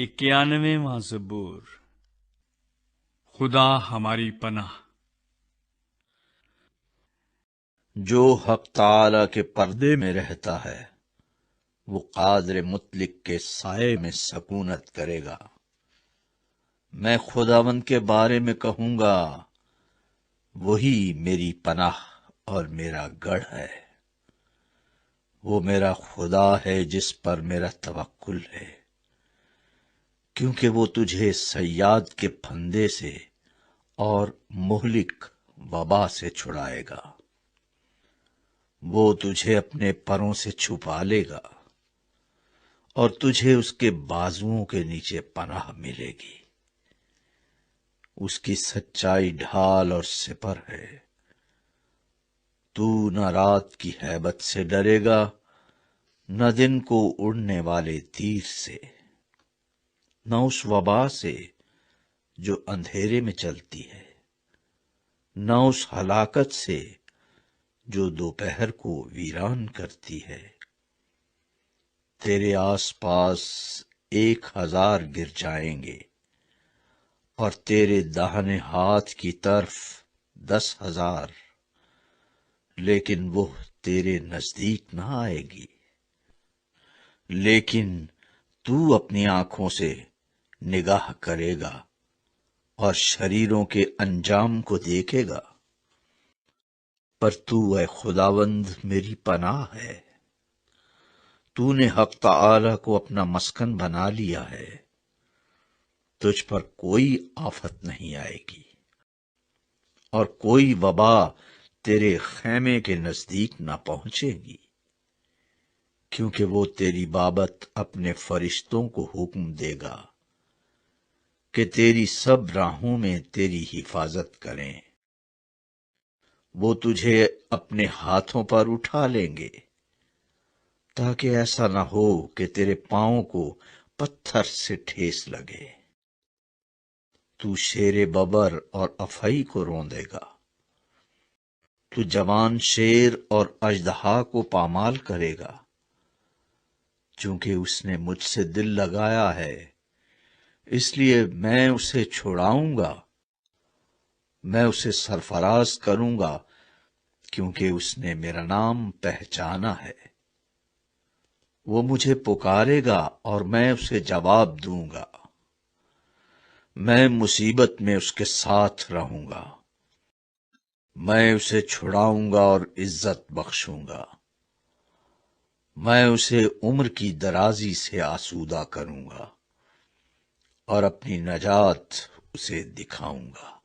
91واں زبور۔ خدا ہماری پناہ۔ جو حق تعالی کے پردے میں رہتا ہے وہ قادر مطلق کے سائے میں سکونت کرے گا۔ میں خداوند کے بارے میں کہوں گا، وہی میری پناہ اور میرا گڑھ ہے۔ وہ میرا خدا ہے جس پر میرا توکل ہے، کیونکہ وہ تجھے صیاد کے پھندے سے اور مہلک وبا سے چھڑائے گا۔ وہ تجھے اپنے پروں سے چھپا لے گا اور تجھے اس کے بازوؤں کے نیچے پناہ ملے گی۔ اس کی سچائی ڈھال اور سپر ہے۔ تو نہ رات کی ہیبت سے ڈرے گا، نہ دن کو اڑنے والے تیر سے، نہ اس وبا سے جو اندھیرے میں چلتی ہے، نہ اس ہلاکت سے جو دوپہر کو ویران کرتی ہے۔ تیرے آس پاس 1000 گر جائیں گے اور تیرے داہنے ہاتھ کی طرف 10,000، لیکن وہ تیرے نزدیک نہ آئے گی۔ لیکن تو اپنی آنکھوں سے نگاہ کرے گا اور شریروں کے انجام کو دیکھے گا۔ پر تو اے خداوند میری پناہ ہے، تو نے حق تعالی کو اپنا مسکن بنا لیا ہے۔ تجھ پر کوئی آفت نہیں آئے گی اور کوئی وبا تیرے خیمے کے نزدیک نہ پہنچے گی، کیونکہ وہ تیری بابت اپنے فرشتوں کو حکم دے گا کہ تیری سب راہوں میں تیری حفاظت کریں۔ وہ تجھے اپنے ہاتھوں پر اٹھا لیں گے، تاکہ ایسا نہ ہو کہ تیرے پاؤں کو پتھر سے ٹھیس لگے۔ تو شیر ببر اور افعی کو روندے گا۔ تو جوان شیر اور اژدہا کو پامال کرے گا۔ چونکہ اس نے مجھ سے دل لگایا ہے، اس لیے میں اسے چھڑاؤں گا۔ میں اسے سرفراز کروں گا، کیونکہ اس نے میرا نام پہچانا ہے۔ وہ مجھے پکارے گا اور میں اسے جواب دوں گا۔ میں مصیبت میں اس کے ساتھ رہوں گا۔ میں اسے چھڑاؤں گا اور عزت بخشوں گا۔ میں اسے عمر کی درازی سے آسودہ کروں گا اور اپنی نجات اسے دکھاؤں گا۔